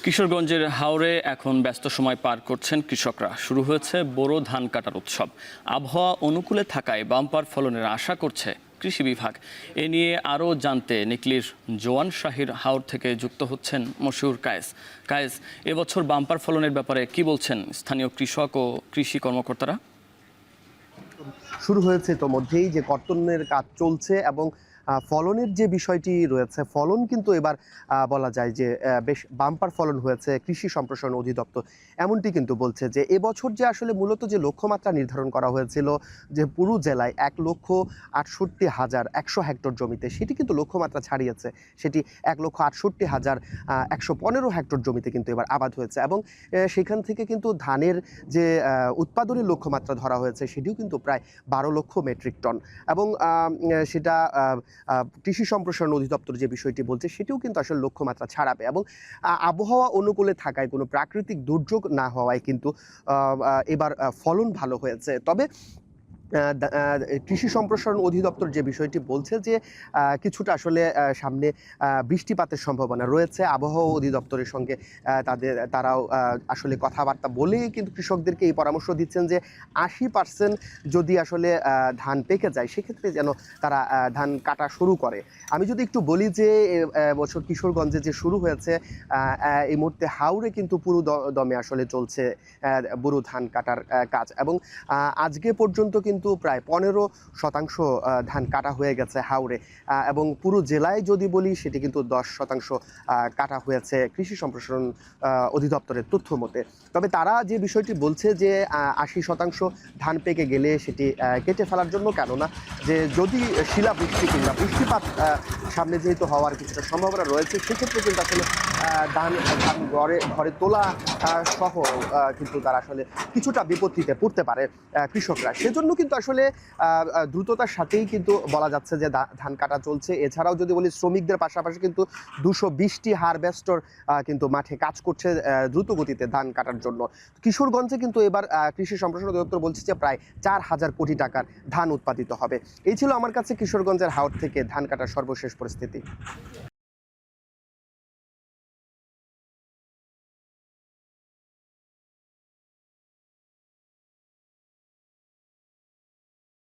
কিশোরগঞ্জের হাওরে এখন ব্যস্ত সময় পার করছেন কৃষকরা। শুরু হয়েছে বোরো ধান কাটার উৎসব। আবহাওয়া অনুকূলে থাকায় বাম্পার ফলনের আশা করছে কৃষি বিভাগ। এ নিয়ে আরও জানতে নিকলির জোয়ান শাহির হাওর থেকে যুক্ত হচ্ছেন মশিউর কায়েস। এবছর বাম্পার ফলনের ব্যাপারে কি বলছেন স্থানীয় কৃষক ও কৃষি কর্মকর্তারা? শুরু হয়েছে ইতোমধ্যেই যে কর্তনের কাজ চলছে এবং ফলনের যে বিষয়টি রয়েছে, ফলন কিন্তু এবার বলা যায় যে বেশ বাম্পার ফলন হয়েছে। কৃষি সম্প্রসারণ অধিদপ্তর এমনটি কিন্তু বলছে যে এবছর যে আসলে মূলত যে লক্ষ্যমাত্রা নির্ধারণ করা হয়েছিল যে পুরো জেলায় 1,68,100 হেক্টর জমিতে, সেটি কিন্তু লক্ষ্যমাত্রা ছাড়িয়েছে। সেটি 1,68,115 হেক্টর জমিতে কিন্তু এবার আবাদ হয়েছে এবং সেখান থেকে কিন্তু ধানের যে উৎপাদনের লক্ষ্যমাত্রা ধরা হয়েছে সেটিও কিন্তু প্রায় 12 লক্ষ মেট্রিক টন এবং সেটা কৃষি সম্প্রসারণ অধিদপ্তর যে বিষয়টি বলছে সেটিও কিন্তু আসলে লক্ষ্যমাত্রা ছাড়াবে এবং আবহাওয়া অনুকূলে থাকায় কোনো প্রাকৃতিক দুর্যোগ না হওয়ায় কিন্তু এবার ফলন ভালো হয়েছে। তবে কৃষি সম্প্রসারণ অধিদপ্তর যে বিষয়টি বলছে যে কিছুটা আসলে সামনে বৃষ্টিপাতের সম্ভাবনা রয়েছে। আবহাওয়া অধিদপ্তরের সঙ্গে তারাও আসলে কথাবার্তা বলেই কিন্তু কৃষকদেরকে এই পরামর্শ দিচ্ছেন যে 80% যদি আসলে ধান পেকে যায় সেক্ষেত্রে যেন তারা ধান কাটা শুরু করে। আমি যদি একটু বলি যে বছর কিশোরগঞ্জে যে শুরু হয়েছে, এই মুহূর্তে হাওরে কিন্তু পুরো দমে আসলে চলছে বোরো ধান কাটার কাজ এবং আজকে পর্যন্ত কিন্তু প্রায় 15% ধান কাটা হয়ে গেছে হাওরে এবং পুরো জেলায় যদি বলি সেটি কিন্তু 10% কাটা হয়েছে কৃষি সম্প্রসারণ অধিদপ্তরের তথ্য মতে। তবে তারা যে বিষয়টি বলছে যে 80% ধান পেকে গেলে সেটি কেটে ফেলার জন্য, কেননা যে যদি শিলাবৃষ্টি কিংবা বৃষ্টিপাত সামনে যেহেতু হওয়ার কিছুটা সম্ভাবনা রয়েছে, সেক্ষেত্রে কিন্তু আসলে ধান ঘরে তোলা সহ কিন্তু তারা আসলে কিছুটা বিপত্তিতে পড়তে পারে কৃষকরা। সেজন্য কিন্তু আসলে দ্রুততার সাথেই কিন্তু বলা যাচ্ছে যে ধান কাটা চলছে। এছাড়াও যদি বলি শ্রমিকদের পাশাপাশি কিন্তু 220টি হারভেস্টর কিন্তু মাঠে কাজ করছে দ্রুত গতিতে ধান কাটার জন্য। কিশোরগঞ্জে কিন্তু এবার কৃষি সম্প্রসারণ অধিদপ্তর বলছে যে প্রায় 4,000 কোটি টাকার ধান উৎপাদিত হবে। এই ছিল আমার কাছে কিশোরগঞ্জের হাওর থেকে ধান কাটার সর্বশেষ পরিস্থিতি।